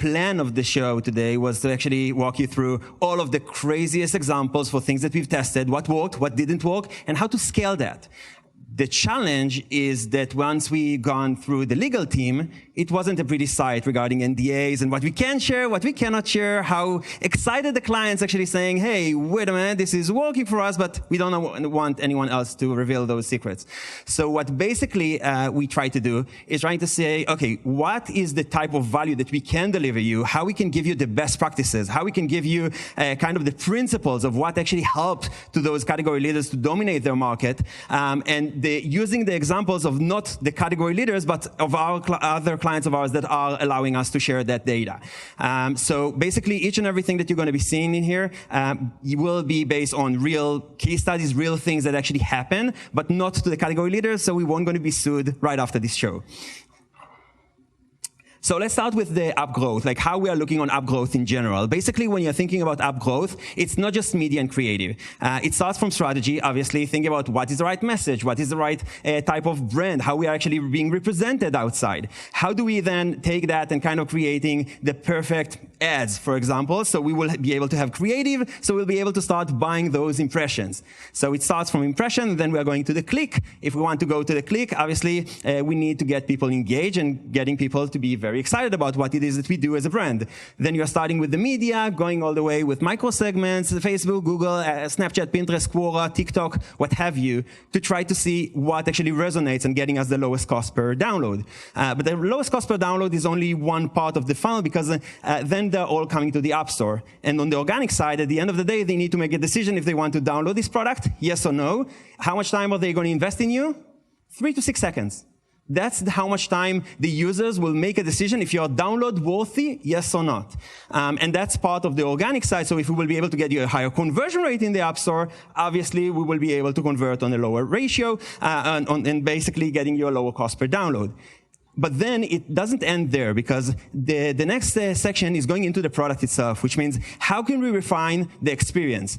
plan of the show today was to actually walk you through all of the craziest examples for things that we've tested, what worked, what didn't work, and how to scale that. The challenge is that once we gone through the legal team, it wasn't a pretty sight regarding NDAs and what we can share, what we cannot share, how excited the client's actually saying, hey, wait a minute, this is working for us, but we don't want anyone else to reveal those secrets. So what basically we try to do is trying to say, okay, what is the type of value that we can deliver you, how we can give you the best practices, how we can give you kind of the principles of what actually helped to those category leaders to dominate their market, and using the examples of not the category leaders, but of our other clients of ours that are allowing us to share that data. So basically, each and everything that you're going to be seeing in here will be based on real case studies, real things that actually happen, but not to the category leaders, so we won't going to be sued right after this show. So let's start with the app growth, like how we are looking on app growth in general. Basically, when you're thinking about app growth, it's not just media and creative. It starts from strategy, obviously. Think about what is the right message, what is the right type of brand, how we are actually being represented outside. How do we then take that and kind of creating the perfect ads, for example? So we will be able to have creative, so we'll be able to start buying those impressions. So it starts from impression, then we are going to the click. If we want to go to the click, obviously, we need to get people engaged and getting people to be very excited about what it is that we do as a brand. Then you're starting with the media, going all the way with micro segments, Facebook, Google, Snapchat, Pinterest, Quora, TikTok, what have you, to try to see what actually resonates and getting us the lowest cost per download. But the lowest cost per download is only one part of the funnel because then they're all coming to the App Store. And on the organic side, at the end of the day, they need to make a decision if they want to download this product, yes or no. How much time are they going to invest in you? 3 to 6 seconds. That's how much time the users will make a decision if you're download worthy, yes or not. And that's part of the organic side. So if we will be able to get you a higher conversion rate in the App Store, obviously we will be able to convert on a lower ratio and basically getting you a lower cost per download. But then it doesn't end there because the next section is going into the product itself, which means how can we refine the experience?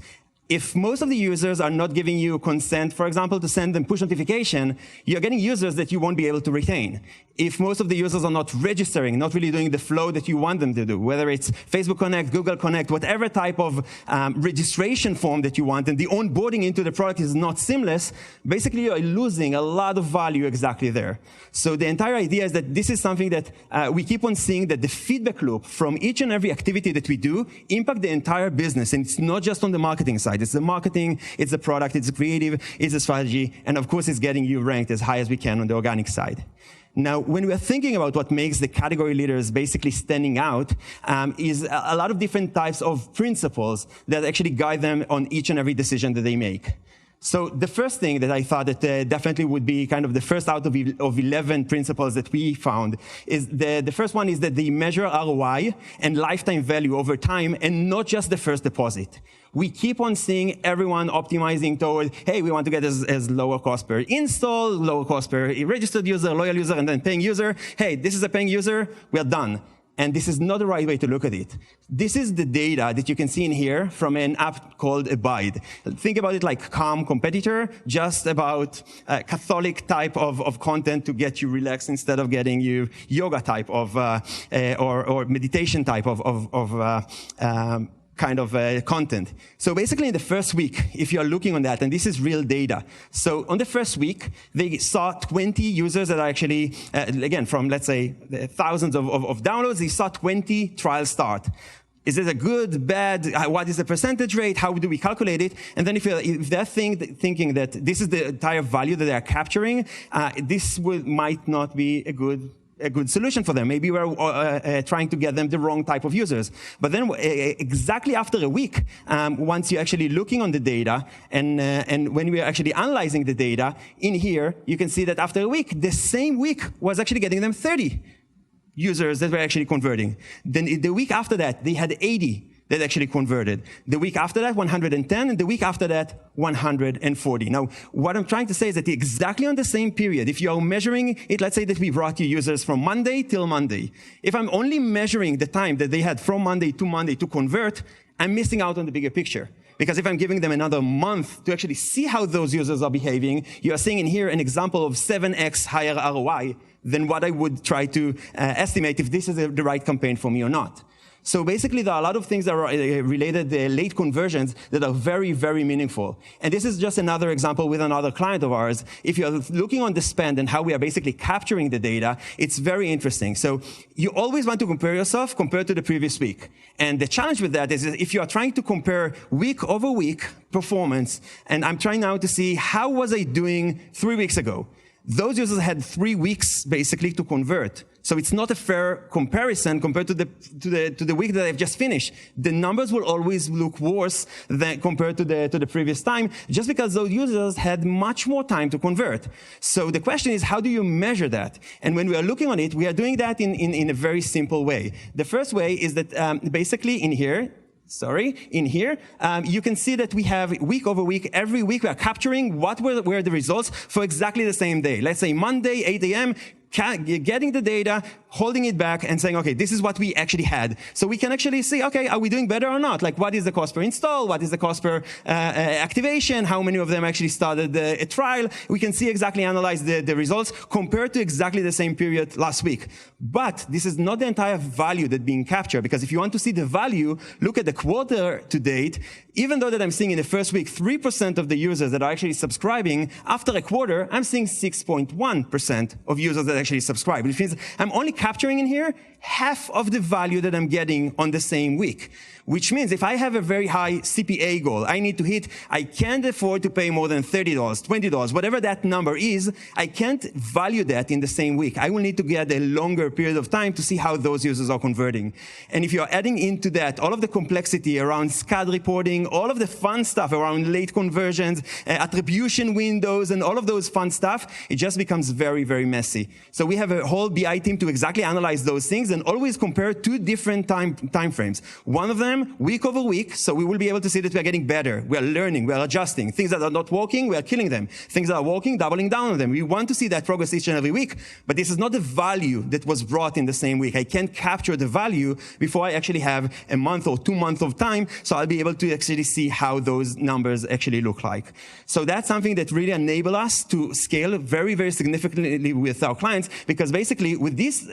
If most of the users are not giving you consent, for example, to send them push notification, you're getting users that you won't be able to retain. If most of the users are not registering, not really doing the flow that you want them to do, whether it's Facebook Connect, Google Connect, whatever type of registration form that you want, and the onboarding into the product is not seamless, basically you're losing a lot of value exactly there. So the entire idea is that this is something that we keep on seeing that the feedback loop from each and every activity that we do impact the entire business. And it's not just on the marketing side. It's the marketing, it's the product, it's the creative, it's the strategy, and of course it's getting you ranked as high as we can on the organic side. Now, when we are thinking about what makes the category leaders basically standing out, is a lot of different types of principles that actually guide them on each and every decision that they make. So the first thing that I thought that definitely would be kind of the first out of 11 principles that we found is the first one is that they measure ROI and lifetime value over time and not just the first deposit. We keep on seeing everyone optimizing toward, hey, we want to get as lower cost per install, lower cost per registered user, loyal user, and then paying user. Hey, this is a paying user, we are done. And this is not the right way to look at it. This is the data that you can see in here from an app called Abide. Think about it like Calm Competitor, just about Catholic type of content to get you relaxed instead of getting you yoga type of, or meditation type of kind of content. So basically in the first week, if you're looking on that, and this is real data. So on the first week, they saw 20 users that are actually, again, from let's say thousands of downloads, they saw 20 trials start. Is it a good, bad, what is the percentage rate, how do we calculate it? And then if they're thinking that this is the entire value that they are capturing, this might not be a good solution for them. Maybe we're trying to get them the wrong type of users. But then exactly after a week, once you're actually looking on the data and when we're actually analyzing the data, in here, you can see that after a week, the same week was actually getting them 30 users that were actually converting. Then the week after that, they had 80 that actually converted. The week after that, 110, and the week after that, 140. Now, what I'm trying to say is that exactly on the same period, if you're measuring it, let's say that we brought you users from Monday till Monday. If I'm only measuring the time that they had from Monday to convert, I'm missing out on the bigger picture. Because if I'm giving them another month to actually see how those users are behaving, you are seeing in here an example of 7x higher ROI than what I would try to estimate if this is the right campaign for me or not. So basically, there are a lot of things that are related to late conversions that are very, very meaningful. And this is just another example with another client of ours. If you're looking on the spend and how we are basically capturing the data, it's very interesting. So you always want to compare yourself compared to the previous week. And the challenge with that is that if you are trying to compare week over week performance, and I'm trying now to see how was I doing 3 weeks ago, those users had 3 weeks basically to convert. So it's not a fair comparison compared to the week that I've just finished. The numbers will always look worse than compared to the previous time, just because those users had much more time to convert. So the question is, how do you measure that? And when we are looking on it, we are doing that in a very simple way. The first way is that basically in here, you can see that we have week over week, every week we are capturing what were the results for exactly the same day. Let's say Monday, 8 a.m., getting the data, holding it back and saying, okay, this is what we actually had. So we can actually see, okay, are we doing better or not? Like, what is the cost per install? What is the cost per activation? How many of them actually started a trial? We can see exactly analyze the results compared to exactly the same period last week. But this is not the entire value that's being captured, because if you want to see the value, look at the quarter to date. Even though that I'm seeing in the first week 3% of the users that are actually subscribing, after a quarter, I'm seeing 6.1% of users that actually subscribe. Which means I'm only capturing in here half of the value that I'm getting on the same week. Which means if I have a very high CPA goal, I need to hit, I can't afford to pay more than $30, $20, whatever that number is, I can't value that in the same week. I will need to get a longer period of time to see how those users are converting. And if you're adding into that all of the complexity around SCAD reporting, all of the fun stuff around late conversions, attribution windows, and all of those fun stuff, it just becomes very, very messy. So we have a whole BI team to exactly analyze those things and always compare two different time frames. One of them, week over week, so we will be able to see that we are getting better, we are learning, we are adjusting. Things that are not working, we are killing them. Things that are working, doubling down on them. We want to see that progress each and every week, but this is not the value that was brought in the same week. I can't capture the value before I actually have a month or 2 months of time, so I'll be able to actually see how those numbers actually look like. So that's something that really enables us to scale very, very significantly with our clients, because basically with this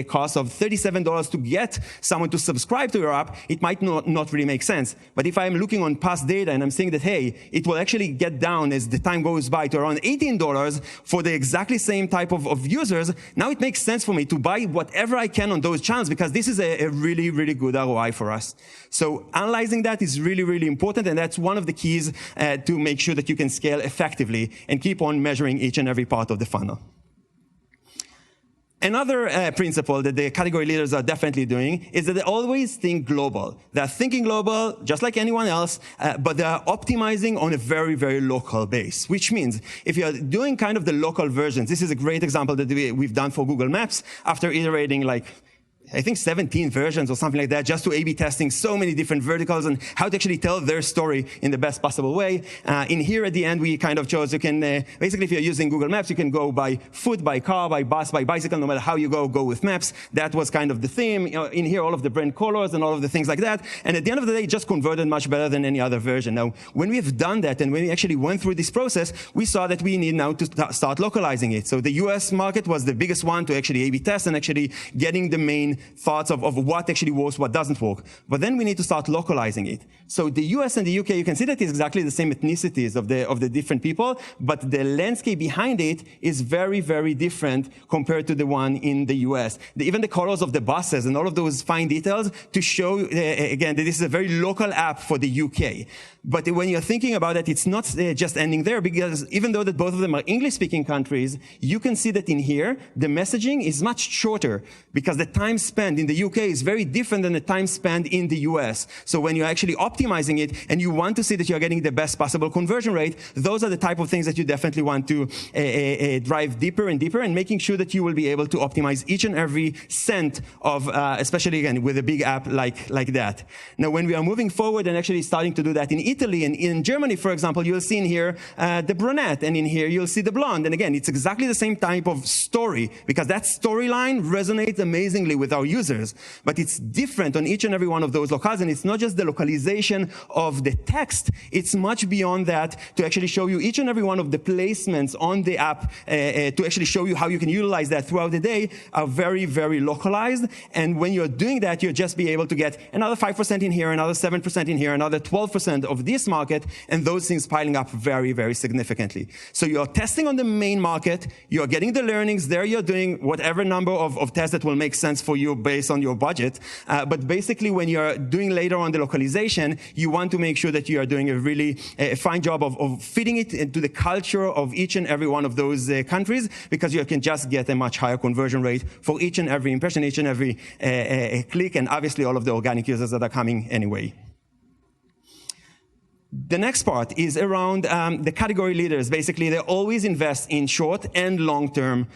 cost of $37 to get someone to subscribe to your app, it might not really make sense. But if I'm looking on past data and I'm seeing that, hey, it will actually get down as the time goes by to around $18 for the exactly same type of users, now it makes sense for me to buy whatever I can on those channels, because this is a really, really good ROI for us. So analyzing that is really, really important, and that's one of the keys to make sure that you can scale effectively and keep on measuring each and every part of the funnel. Another principle that the category leaders are definitely doing is that they always think global. They're thinking global, just like anyone else, but they're optimizing on a very, very local base, which means if you're doing kind of the local versions, this is a great example that we've done for Google Maps after iterating like, I think 17 versions or something like that, just to A/B testing so many different verticals and how to actually tell their story in the best possible way. In here at the end, we kind of chose, you can, basically if you're using Google Maps, you can go by foot, by car, by bus, by bicycle, no matter how you go with Maps. That was kind of the theme. You know, in here, all of the brand colors and all of the things like that. And at the end of the day, it just converted much better than any other version. Now, when we've done that and when we actually went through this process, we saw that we need now to start localizing it. So the US market was the biggest one to actually A/B test and actually getting the main thoughts of what actually works, what doesn't work. But then we need to start localizing it. So the US and the UK, you can see that it's exactly the same ethnicities of the different people, but the landscape behind it is very, very different compared to the one in the US. Even the colors of the buses and all of those fine details to show, again, that this is a very local app for the UK. But when you're thinking about it, it's not just ending there, because even though that both of them are English-speaking countries, you can see that in here, the messaging is much shorter, because the time spent in the UK is very different than the time spent in the US. So when you're actually optimizing it and you want to see that you're getting the best possible conversion rate, those are the type of things that you definitely want to drive deeper and deeper, and making sure that you will be able to optimize each and every cent of, especially again, with a big app like that. Now, when we are moving forward and actually starting to do that in Italy and in Germany, for example, you'll see in here the brunette, and in here you'll see the blonde. And again, it's exactly the same type of story, because that storyline resonates amazingly with our our users. But it's different on each and every one of those locales, and it's not just the localization of the text, it's much beyond that to actually show you each and every one of the placements on the app to actually show you how you can utilize that throughout the day are very, very localized. And when you're doing that, you'll just be able to get another 5% in here, another 7% in here, another 12% of this market, and those things piling up very, very significantly. So you're testing on the main market, you're getting the learnings, there you're doing whatever number of tests that will make sense for you based on your budget. But basically, when you're doing later on the localization, you want to make sure that you are doing a really fine job of fitting it into the culture of each and every one of those countries, because you can just get a much higher conversion rate for each and every impression, each and every click, and obviously all of the organic users that are coming anyway. The next part is around the category leaders. Basically, they always invest in short and long-term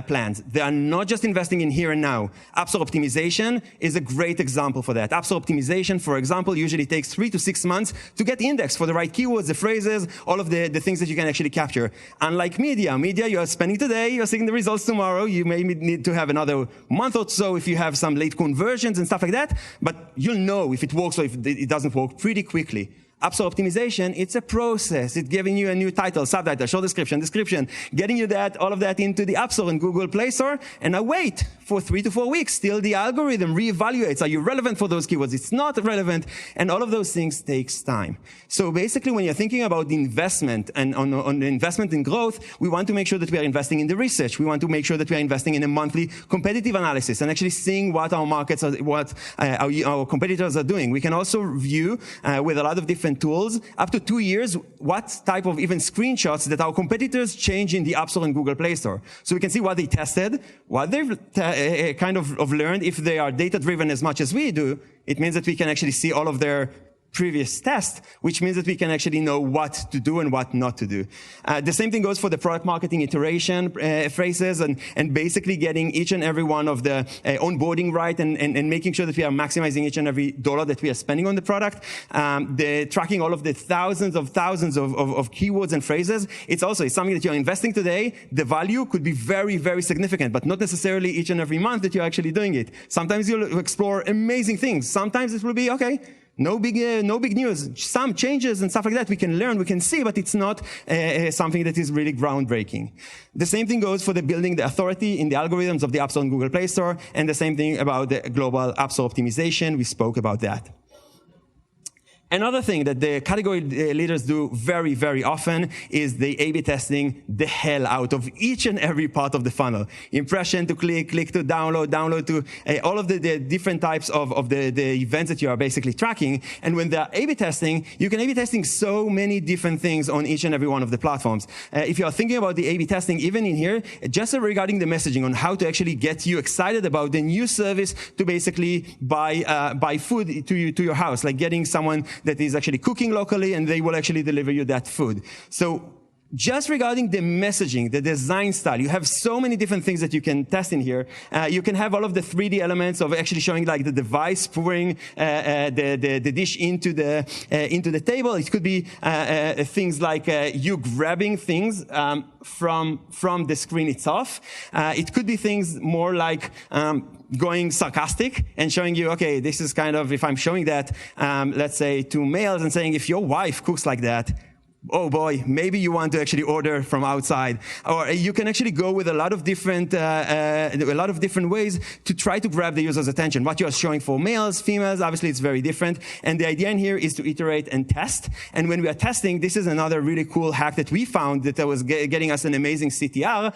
plans. They are not just investing in here and now. App Store optimization is a great example for that. App Store optimization, for example, usually takes 3 to 6 months to get indexed for the right keywords, the phrases, all of the things that you can actually capture. Unlike media, you are spending today, you're seeing the results tomorrow. You may need to have another month or so if you have some late conversions and stuff like that, but you'll know if it works or if it doesn't work pretty quickly. App Store optimization, it's a process. It's giving you a new title, subtitle, short description, getting you all of that into the App Store and Google Play Store, and I wait for 3 to 4 weeks till the algorithm reevaluates. Are you relevant for those keywords? It's not relevant, and all of those things takes time. So basically, when you're thinking about the investment and on the investment in growth, we want to make sure that we are investing in the research. We want to make sure that we are investing in a monthly competitive analysis and actually seeing what our markets are, what our competitors are doing. We can also review with a lot of different tools, up to 2 years, what type of even screenshots that our competitors change in the App Store and Google Play Store. So we can see what they tested, what they've kind of learned. If they are data-driven as much as we do, it means that we can actually see all of their previous test, which means that we can actually know what to do and what not to do. The same thing goes for the product marketing iteration phrases and basically getting each and every one of the onboarding right and making sure that we are maximizing each and every dollar that we are spending on the product. The tracking all of the thousands of keywords and phrases. It's something that you're investing today. The value could be very, very significant, but not necessarily each and every month that you're actually doing it. Sometimes you'll explore amazing things. Sometimes it will be, okay, no big news. Some changes and stuff like that we can learn, we can see, but it's not something that is really groundbreaking. The same thing goes for building the authority in the algorithms of the App Store and Google Play Store, and the same thing about the global App Store optimization. We spoke about that. Another thing that the category leaders do very, very often is they A/B testing the hell out of each and every part of the funnel. Impression to click, click to download to all of the different types of the events that you are basically tracking. And when they're A/B testing, you can A/B testing so many different things on each and every one of the platforms. If you are thinking about the A/B testing, even in here, just regarding the messaging on how to actually get you excited about the new service to basically buy food to your house, like getting someone that is actually cooking locally and they will actually deliver you that food. So just regarding the messaging, the design style, you have so many different things that you can test in here. You can have all of the 3D elements of actually showing like the device pouring the dish into the table. It could be things like you grabbing things from the screen itself. It could be things more like going sarcastic and showing you, okay, this is kind of, if I'm showing that, let's say to males and saying, if your wife cooks like that, oh boy, maybe you want to actually order from outside. Or you can actually go with a lot of different ways to try to grab the user's attention. What you're showing for males, females, obviously it's very different. And the idea in here is to iterate and test. And when we are testing, this is another really cool hack that we found that was getting us an amazing CTR,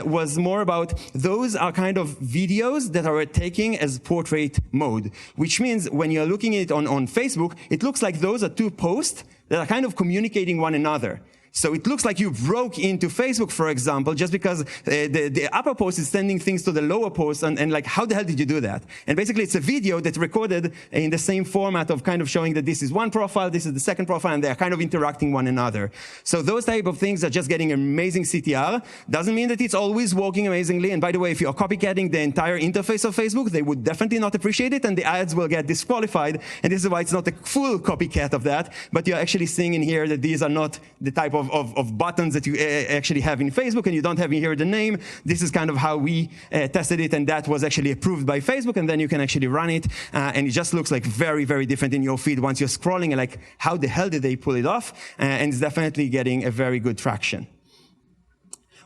was more about those are kind of videos that are taking as portrait mode, which means when you're looking at it on Facebook, it looks like those are two posts that are kind of communicating one another. So it looks like you broke into Facebook, for example, just because the upper post is sending things to the lower post, and like, how the hell did you do that? And basically, it's a video that's recorded in the same format of kind of showing that this is one profile, this is the second profile, and they're kind of interacting one another. So those type of things are just getting amazing CTR. Doesn't mean that it's always working amazingly. And by the way, if you're copycatting the entire interface of Facebook, they would definitely not appreciate it, and the ads will get disqualified. And this is why it's not a full copycat of that, but you're actually seeing in here that these are not the type of buttons that you actually have in Facebook, and you don't have in here the name. This is kind of how we tested it, and that was actually approved by Facebook, and then you can actually run it, and it just looks like very, very different in your feed once you're scrolling, and like, how the hell did they pull it off? And it's definitely getting a very good traction.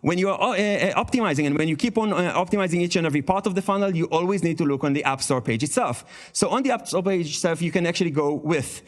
When you are optimizing, and when you keep on optimizing each and every part of the funnel, you always need to look on the App Store page itself. So on the App Store page itself, you can actually go with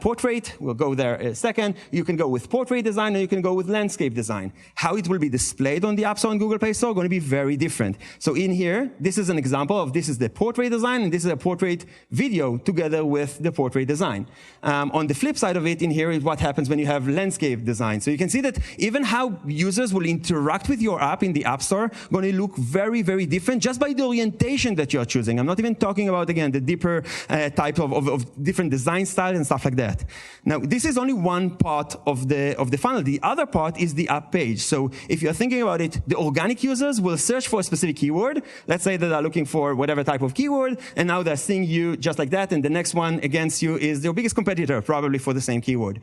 portrait. We'll go there in a second. You can go with portrait design, and you can go with landscape design. How it will be displayed on the App Store and Google Play Store are going to be very different. So in here, this is an example of this is the portrait design, and this is a portrait video together with the portrait design. On the flip side of it, in here is what happens when you have landscape design. So you can see that even how users will interact with your app in the App Store going to look very, very different just by the orientation that you're choosing. I'm not even talking about, again, the deeper type of different design style and stuff like that. Now, this is only one part of the funnel. The other part is the app page. So if you're thinking about it, the organic users will search for a specific keyword. Let's say that they're looking for whatever type of keyword, and now they're seeing you just like that, and the next one against you is your biggest competitor, probably for the same keyword.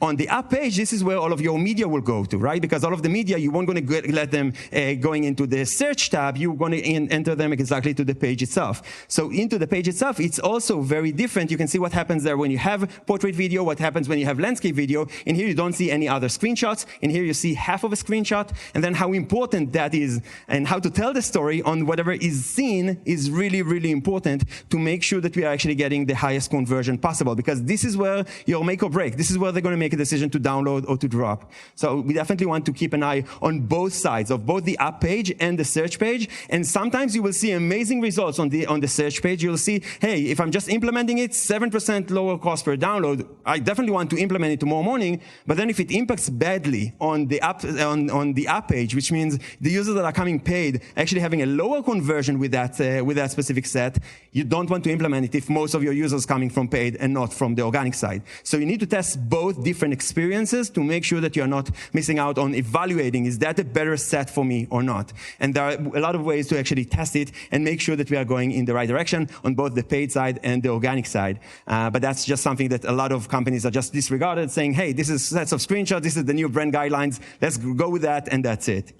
On the app page, this is where all of your media will go to, right? Because all of the media, you won't going to let them going into the search tab. You're going to enter them exactly to the page itself. So into the page itself, it's also very different. You can see what happens there when you have portrait video, what happens when you have landscape video. In here, you don't see any other screenshots. In here, you see half of a screenshot. And then how important that is and how to tell the story on whatever is seen is really, really important to make sure that we are actually getting the highest conversion possible. Because this is where your make or break. This is where they're going to make a decision to download or to drop. So we definitely want to keep an eye on both sides of both the app page and the search page. And sometimes you will see amazing results on the search page. You'll see, hey, if I'm just implementing it, 7% lower cost per download, I definitely want to implement it tomorrow morning. But then if it impacts badly on the app on the app page, which means the users that are coming paid actually having a lower conversion with that specific set, you don't want to implement it if most of your users coming from paid and not from the organic side. So you need to test both different experiences to make sure that you're not missing out on evaluating, is that a better set for me or not? And there are a lot of ways to actually test it and make sure that we are going in the right direction on both the paid side and the organic side. But that's just something that a lot of companies are just disregarded, saying, hey, this is sets of screenshots, this is the new brand guidelines, let's go with that, and that's it.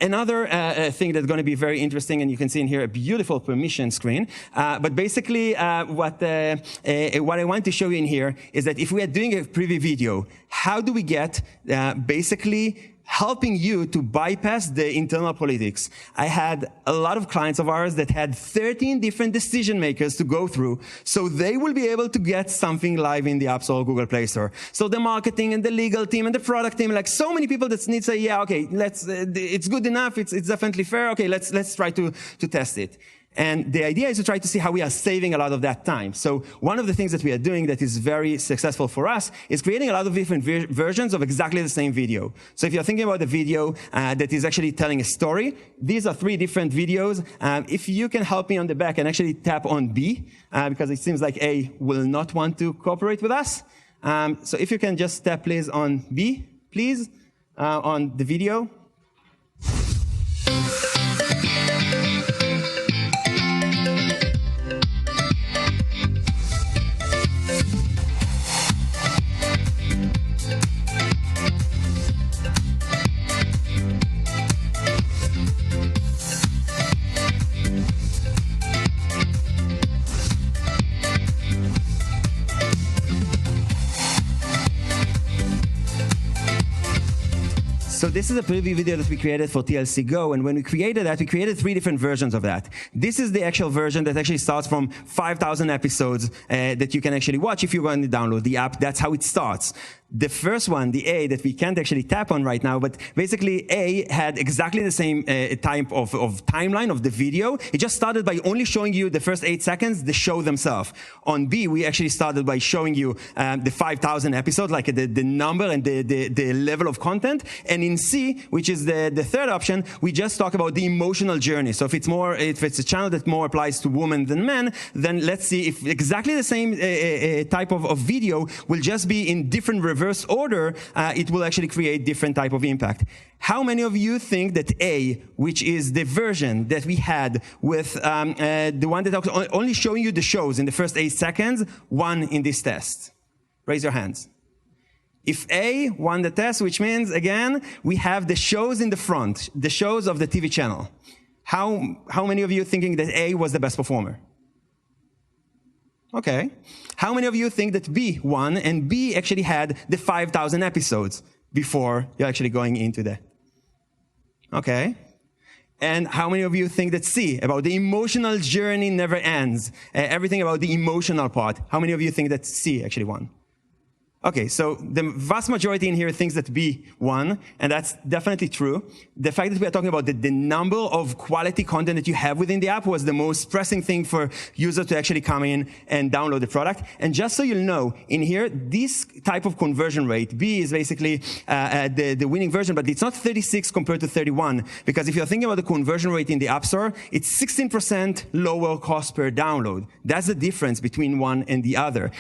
Another thing that's going to be very interesting, and you can see in here a beautiful permission screen. But basically, what I want to show you in here is that if we are doing a preview video, how do we get basically helping you to bypass the internal politics? I had a lot of clients of ours that had 13 different decision makers to go through, so they will be able to get something live in the App Store or Google Play Store. So the marketing and the legal team and the product team, like so many people that need to say, yeah, okay, let's, it's good enough, it's definitely fair, okay, let's try to test it. And the idea is to try to see how we are saving a lot of that time. So one of the things that we are doing that is very successful for us is creating a lot of different versions of exactly the same video. So if you're thinking about a video that is actually telling a story, these are 3 different videos. If you can help me on the back and actually tap on B, because it seems like A will not want to cooperate with us. So if you can just tap, please, on B, please, on the video. So this is a preview video that we created for TLC Go, and when we created that, we created 3 different versions of that. This is the actual version that actually starts from 5,000 episodes that you can actually watch if you're going to download the app. That's how it starts. The first one, the A, that we can't actually tap on right now, but basically A had exactly the same type of timeline of the video. It just started by only showing you the first 8 seconds, the show themselves. On B, we actually started by showing you the 5,000 episodes, like the number and the level of content. And in C, which is the third option, we just talk about the emotional journey. So if it's a channel that more applies to women than men, then let's see if exactly the same type of video will just be in different reverse order, it will actually create different type of impact. How many of you think that A, which is the version that we had with the one that was only showing you the shows in the first 8 seconds, won in this test? Raise your hands. If A won the test, which means, again, we have the shows in the front, the shows of the TV channel. How many of you thinking that A was the best performer? Okay. How many of you think that B won, and B actually had the 5,000 episodes before you're actually going into that? Okay. And how many of you think that C, about the emotional journey never ends, everything about the emotional part, how many of you think that C actually won? Okay, so the vast majority in here thinks that B won, and that's definitely true. The fact that we are talking about the number of quality content that you have within the app was the most pressing thing for users to actually come in and download the product. And just so you'll know, in here, this type of conversion rate, B is basically the winning version, but it's not 36 compared to 31, because if you're thinking about the conversion rate in the App Store, it's 16% lower cost per download. That's the difference between one and the other,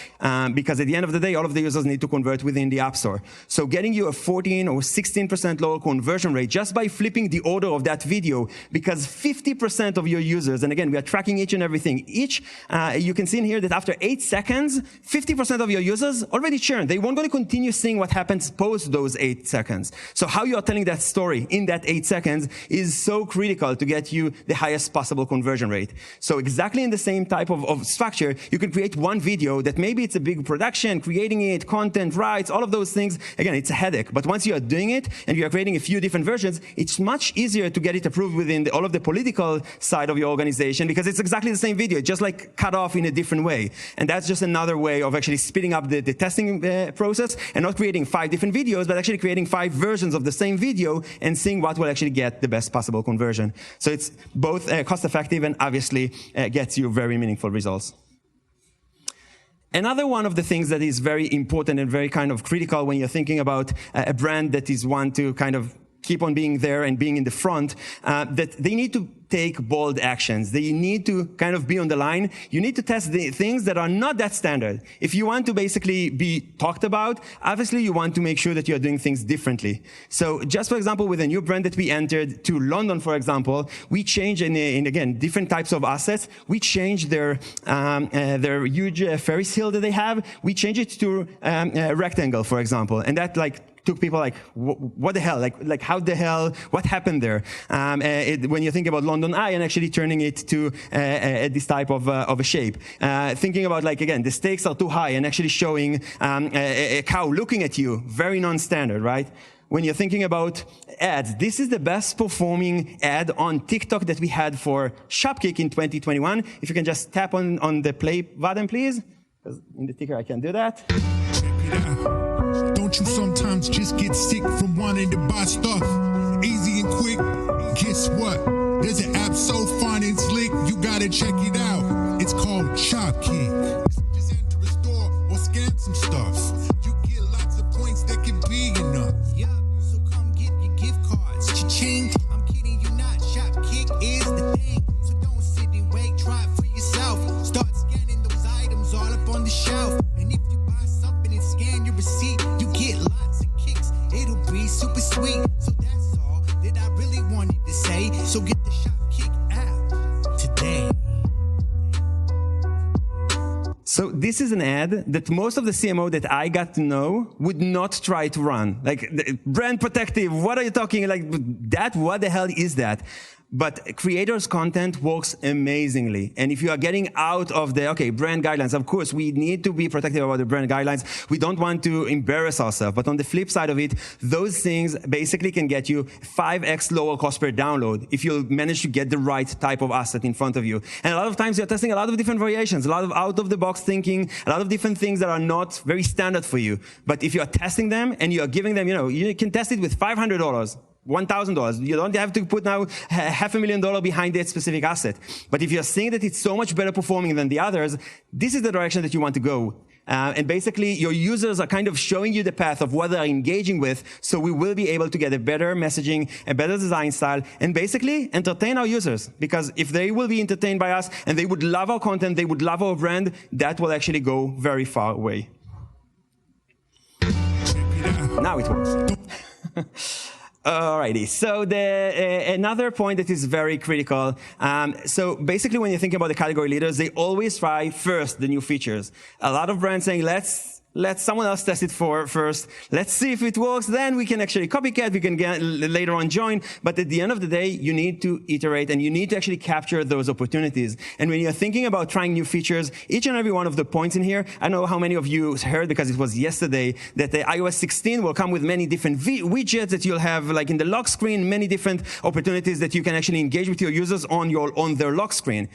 because at the end of the day, all of the users need to convert within the App Store. So getting you a 14 or 16% lower conversion rate just by flipping the order of that video, because 50% of your users, and again, we are tracking each and everything, you can see in here that after 8 seconds, 50% of your users already churned. They won't going to continue seeing what happens post those 8 seconds. So how you are telling that story in that 8 seconds is so critical to get you the highest possible conversion rate. So exactly in the same type of structure, you can create one video that maybe it's a big production, creating it, content, rights, all of those things. Again, it's a headache. But once you are doing it and you are creating a few different versions, it's much easier to get it approved within all of the political side of your organization, because it's exactly the same video, just like cut off in a different way. And that's just another way of actually speeding up the testing process and not creating 5 different videos, but actually creating 5 versions of the same video and seeing what will actually get the best possible conversion. So it's both cost effective and obviously gets you very meaningful results. Another one of the things that is very important and very kind of critical when you're thinking about a brand that is one to kind of keep on being there and being in the front, that they need to take bold actions. They need to kind of be on the line. You need to test the things that are not that standard. If you want to basically be talked about, obviously you want to make sure that you're doing things differently. So just for example, with a new brand that we entered to London, for example, we changed in again, different types of assets. We changed their huge Ferris wheel that they have. We changed it to a rectangle, for example. And that took people like, what the hell? Like how the hell? What happened there? When you think about London Eye and actually turning it to this type of a shape. Thinking about again, the stakes are too high and actually showing a cow looking at you, very non-standard, right? When you're thinking about ads, this is the best performing ad on TikTok that we had for Shopkick in 2021. If you can just tap on the play button, please. Because in the ticker, I can't do that. Don't you sometimes just get sick from wanting to buy stuff easy and quick? Guess what? There's an app so fun and slick, you gotta check it out. It's called Shopkick. Just enter a store or scan some stuff. You get lots of points that can be enough. Yeah, so come get your gift cards. Cha-ching. I'm kidding you not. Shopkick is the thing. So don't sit and wait, try it for yourself. Start scanning those items all up on the shelf. And if you buy something and scan your receipt, you get lots of kicks. It'll be super sweet. So that's all that I really wanted to say. So get the Shopkick app today. So this is an ad that most of the CMO that I got to know would not try to run. Brand protective, what are you talking? What the hell is that? But creators' content works amazingly. And if you are getting out of the, brand guidelines, of course, we need to be protective about the brand guidelines. We don't want to embarrass ourselves. But on the flip side of it, those things basically can get you 5x lower cost per download if you manage to get the right type of asset in front of you. And a lot of times you're testing a lot of different variations, a lot of out-of-the-box thinking, a lot of different things that are not very standard for you. But if you are testing them and you are giving them, you can test it with $500. $1,000. You don't have to put now $500,000 behind that specific asset. But if you're seeing that it's so much better performing than the others, this is the direction that you want to go. And basically, your users are kind of showing you the path of what they're engaging with, so we will be able to get a better messaging, a better design style, and basically entertain our users. Because if they will be entertained by us, and they would love our content, they would love our brand, that will actually go very far away. Now it works. Alrighty, so another point that is very critical. So basically when you think about the category leaders, they always try first the new features. A lot of brands saying, let's let someone else test it first. Let's see if it works. Then we can actually copycat. We can later on join. But at the end of the day, you need to iterate and you need to actually capture those opportunities. And when you're thinking about trying new features, each and every one of the points in here, I know how many of you heard because it was yesterday that the iOS 16 will come with many different widgets that you'll have like in the lock screen, many different opportunities that you can actually engage with your users on their lock screen.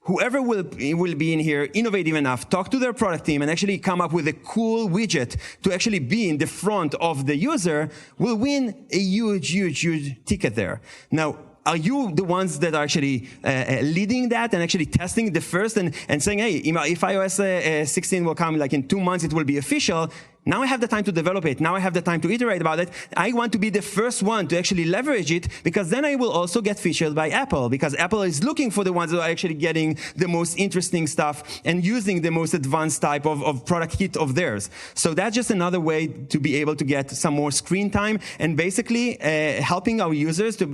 Whoever will be in here innovative enough, talk to their product team and actually come up with a cool widget to actually be in the front of the user will win a huge ticket there. Now, are you the ones that are actually leading that and actually testing the first and saying, hey, if iOS 16 will come like in 2 months, it will be official. Now I have the time to develop it. Now I have the time to iterate about it. I want to be the first one to actually leverage it because then I will also get featured by Apple because Apple is looking for the ones that are actually getting the most interesting stuff and using the most advanced type of product kit of theirs. So that's just another way to be able to get some more screen time and basically helping our users to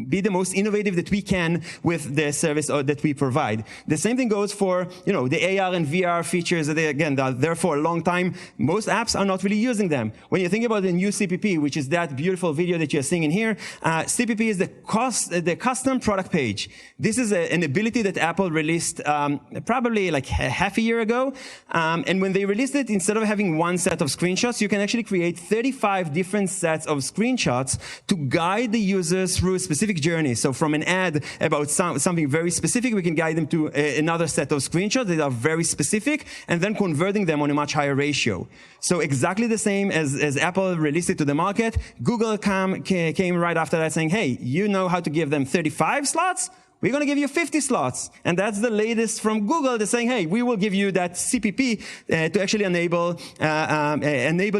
be the most innovative that we can with the service that we provide. The same thing goes for, the AR and VR features that again, are there for a long time. Most apps are not really using them. When you think about the new CPP, which is that beautiful video that you're seeing in here, CPP is the custom product page. This is an ability that Apple released probably like half a year ago. And when they released it, instead of having one set of screenshots, you can actually create 35 different sets of screenshots to guide the users through a specific journey. So from an ad about something very specific, we can guide them to another set of screenshots that are very specific and then converting them on a much higher ratio. So exactly the same as Apple released it to the market, Google came right after that saying, hey, you know how to give them 35 slots? We're going to give you 50 slots. And that's the latest from Google. They're saying, hey, we will give you that CPP to actually enable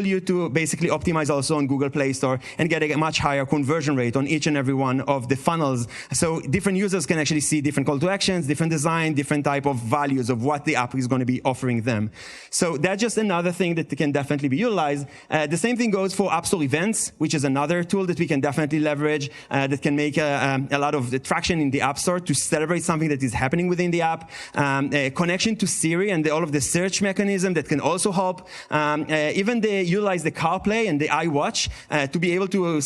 you to basically optimize also on Google Play Store and get a much higher conversion rate on each and every one of the funnels. So different users can actually see different call to actions, different design, different type of values of what the app is going to be offering them. So that's just another thing that can definitely be utilized. The same thing goes for App Store events, which is another tool that we can definitely leverage that can make a lot of the traction in the App Store to celebrate something that is happening within the app, a connection to Siri and all of the search mechanism that can also help. Even they utilize the CarPlay and the iWatch to be able to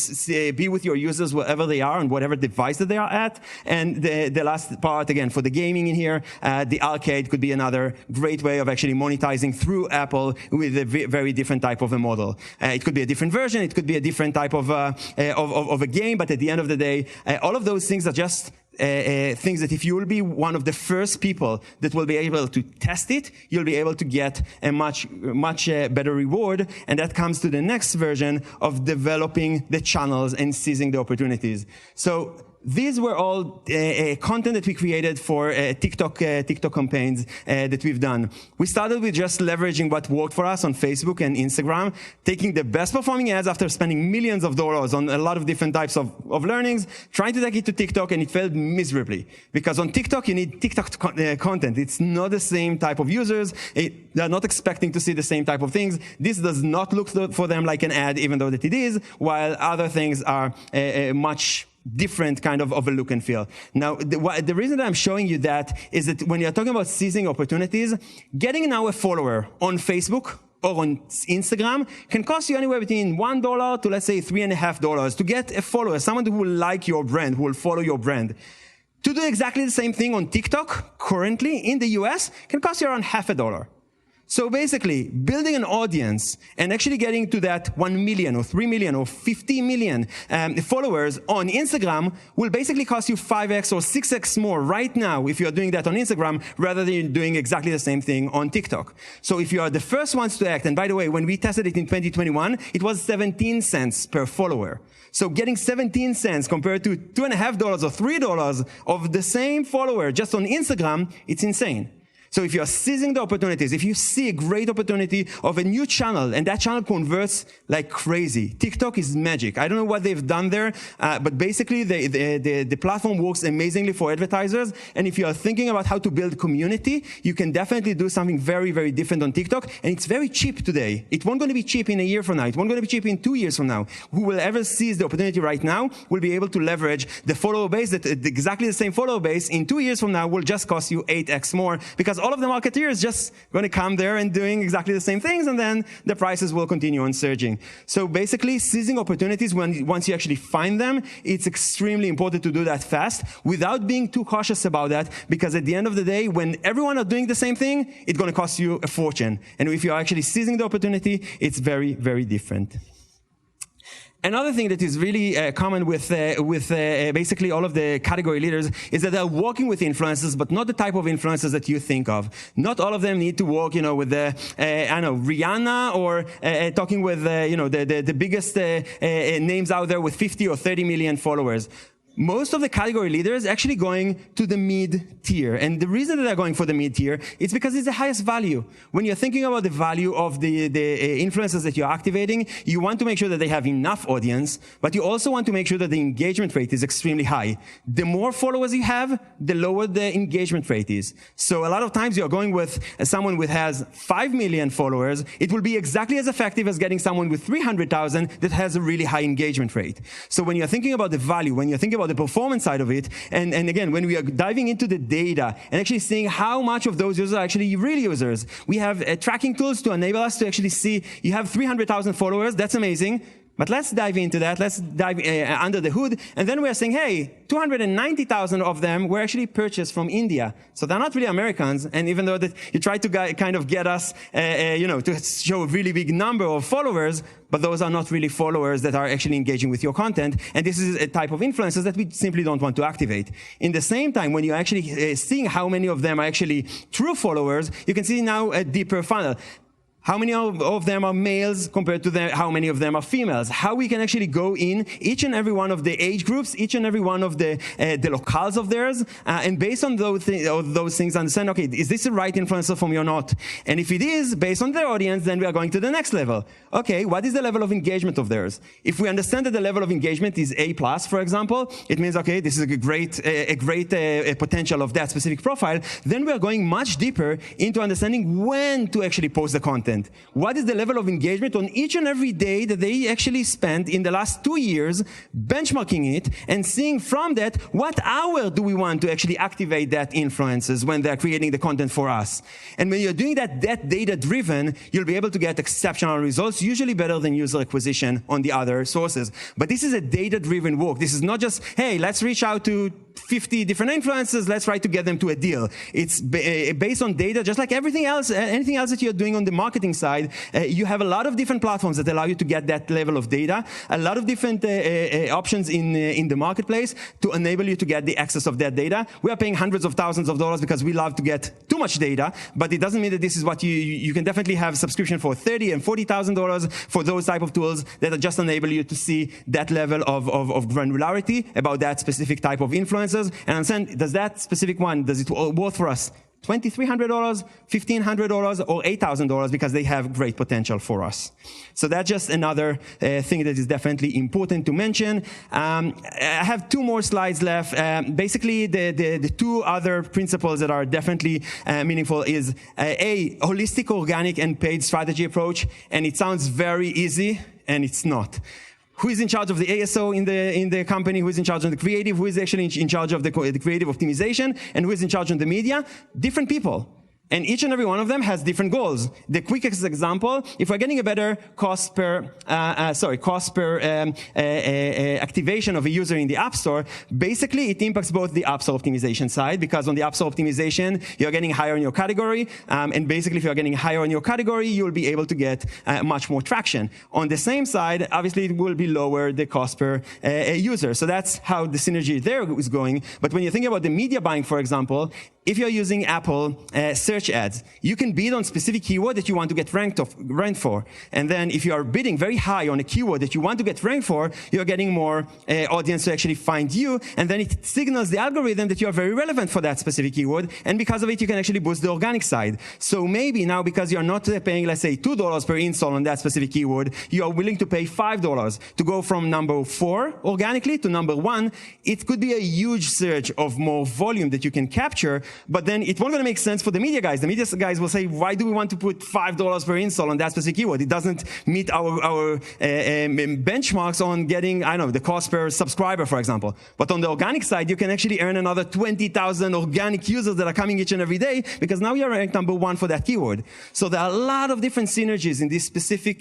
be with your users wherever they are and whatever device that they are at. And the last part, again, for the gaming in here, the arcade could be another great way of actually monetizing through Apple with a very different type of a model. It could be a different version. It could be a different type of a game. But at the end of the day, all of those things are just things that if you will be one of the first people that will be able to test it, you'll be able to get a much better reward. And that comes to the next version of developing the channels and seizing the opportunities. So these were all content that we created for TikTok campaigns that we've done. We started with just leveraging what worked for us on Facebook and Instagram, taking the best performing ads after spending millions of dollars on a lot of different types of learnings, trying to take it to TikTok, and it failed miserably. Because on TikTok, you need TikTok content. It's not the same type of users. They're not expecting to see the same type of things. This does not look for them like an ad, even though that it is, while other things are much different kind of a look and feel. Now, the reason that I'm showing you that is that when you're talking about seizing opportunities, getting now a follower on Facebook or on Instagram can cost you anywhere between $1 to, let's say, $3.50 to get a follower, someone who will like your brand, who will follow your brand. To do exactly the same thing on TikTok, currently in the US, can cost you around $0.50. So basically, building an audience and actually getting to that 1 million or 3 million or 50 million followers on Instagram will basically cost you 5x or 6x more right now if you're doing that on Instagram rather than doing exactly the same thing on TikTok. So if you are the first ones to act, and by the way, when we tested it in 2021, it was 17 cents per follower. So getting 17 cents compared to $2.50 or $3 of the same follower just on Instagram, it's insane. So if you're seizing the opportunities, if you see a great opportunity of a new channel and that channel converts like crazy, TikTok is magic. I don't know what they've done there, but basically the platform works amazingly for advertisers. And if you are thinking about how to build community, you can definitely do something very, very different on TikTok. And it's very cheap today. It won't going to be cheap in a year from now. It won't going to be cheap in 2 years from now. Who will ever seize the opportunity right now will be able to leverage the follower base that exactly the same follower base in 2 years from now will just cost you 8x more because all of the marketeers just going to come there and doing exactly the same things, and then the prices will continue on surging. So basically, seizing opportunities once you actually find them, it's extremely important to do that fast without being too cautious about that, because at the end of the day, when everyone are doing the same thing, it's going to cost you a fortune. And if you're actually seizing the opportunity, it's very, very different. Another thing that is really common with basically all of the category leaders is that they're working with influencers, but not the type of influencers that you think of. Not all of them need to work, with the, Rihanna, or talking with, the biggest names out there with 50 or 30 million followers. Most of the category leaders actually going to the mid-tier. And the reason that they're going for the mid-tier is because it's the highest value. When you're thinking about the value of the influencers that you're activating, you want to make sure that they have enough audience, but you also want to make sure that the engagement rate is extremely high. The more followers you have, the lower the engagement rate is. So a lot of times you're going with someone who has 5 million followers. It will be exactly as effective as getting someone with 300,000 that has a really high engagement rate. So when you're thinking about the value, when you're thinking about the performance side of it, and again, when we are diving into the data and actually seeing how much of those users are actually real users, we have tracking tools to enable us to actually see you have 300,000 followers. That's amazing. But let's dive into that. Let's dive under the hood. And then we're saying, hey, 290,000 of them were actually purchased from India. So they're not really Americans. And even though that you try to kind of get us, to show a really big number of followers, but those are not really followers that are actually engaging with your content. And this is a type of influencers that we simply don't want to activate. In the same time, when you're actually seeing how many of them are actually true followers, you can see now a deeper funnel. How many of them are males compared to how many of them are females? How we can actually go in each and every one of the age groups, each and every one of the locales of theirs, and based on those things, understand, okay, is this the right influencer for me or not? And if it is, based on their audience, then we are going to the next level. Okay, what is the level of engagement of theirs? If we understand that the level of engagement is A+, for example, it means, okay, this is a great potential of that specific profile, then we are going much deeper into understanding when to actually post the content. What is the level of engagement on each and every day that they actually spent in the last 2 years, benchmarking it and seeing from that what hour do we want to actually activate that influencers when they're creating the content for us. And when you're doing that data driven, you'll be able to get exceptional results, usually better than user acquisition on the other sources. But this is a data driven work. This is not just, hey, let's reach out to 50 different influencers, let's try to get them to a deal. It's based on data, just like everything else, anything else that you're doing on the marketing side. You have a lot of different platforms that allow you to get that level of data, a lot of different options in the marketplace to enable you to get the access of that data. We are paying hundreds of thousands of dollars because we love to get too much data, but it doesn't mean that this is what you can definitely have subscription for $30,000 and $40,000 for those type of tools that just enable you to see that level of granularity about that specific type of influencers. And understand, does that specific one, does it worth for us $2,300, $1,500, or $8,000 because they have great potential for us. So that's just another thing that is definitely important to mention. I have 2 more slides left. Basically, the 2 other principles that are definitely meaningful is a holistic, organic, and paid strategy approach. And it sounds very easy, and it's not. Who is in charge of the ASO in the company? Who is in charge of the creative? Who is actually in charge of the creative optimization? And who is in charge of the media? Different people. And each and every one of them has different goals. The quickest example, if we're getting a better cost per activation of a user in the App Store, basically it impacts both the App Store optimization side, because on the App Store optimization, you're getting higher in your category. And basically, if you're getting higher in your category, you'll be able to get much more traction. On the same side, obviously, it will be lower the cost per user. So that's how the synergy there is going. But when you think about the media buying, for example, if you're using Apple search ads, you can bid on specific keyword that you want to get ranked for. And then if you are bidding very high on a keyword that you want to get ranked for, you're getting more audience to actually find you. And then it signals the algorithm that you are very relevant for that specific keyword. And because of it, you can actually boost the organic side. So maybe now, because you're not paying, let's say, $2 per install on that specific keyword, you are willing to pay $5 to go from number 4 organically to number 1. It could be a huge surge of more volume that you can capture but then it won't going to make sense for the media guys. The media guys will say, why do we want to put $5 per install on that specific keyword? It doesn't meet our benchmarks on getting, I don't know, the cost per subscriber, for example. But on the organic side, you can actually earn another 20,000 organic users that are coming each and every day, because now you're ranked number 1 for that keyword. So there are a lot of different synergies in this specific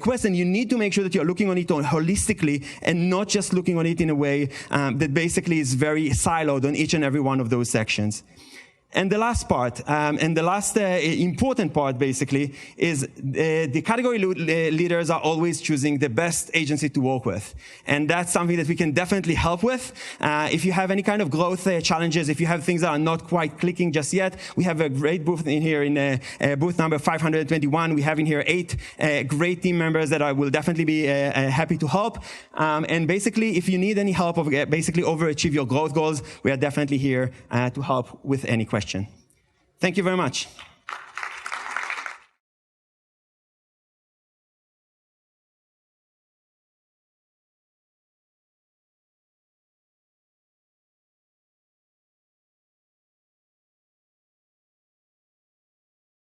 quest, and you need to make sure that you're looking on it holistically and not just looking on it in a way that basically is very siloed on each and every one of those sections. And the last part, and the last important part, basically, is the category leaders are always choosing the best agency to work with. And that's something that we can definitely help with. If you have any kind of growth challenges, if you have things that are not quite clicking just yet, we have a great booth in here in booth number 521. We have in here 8 great team members that I will definitely be happy to help. And basically, if you need any help of basically overachieve your growth goals, we are definitely here to help with any question. Thank you very much.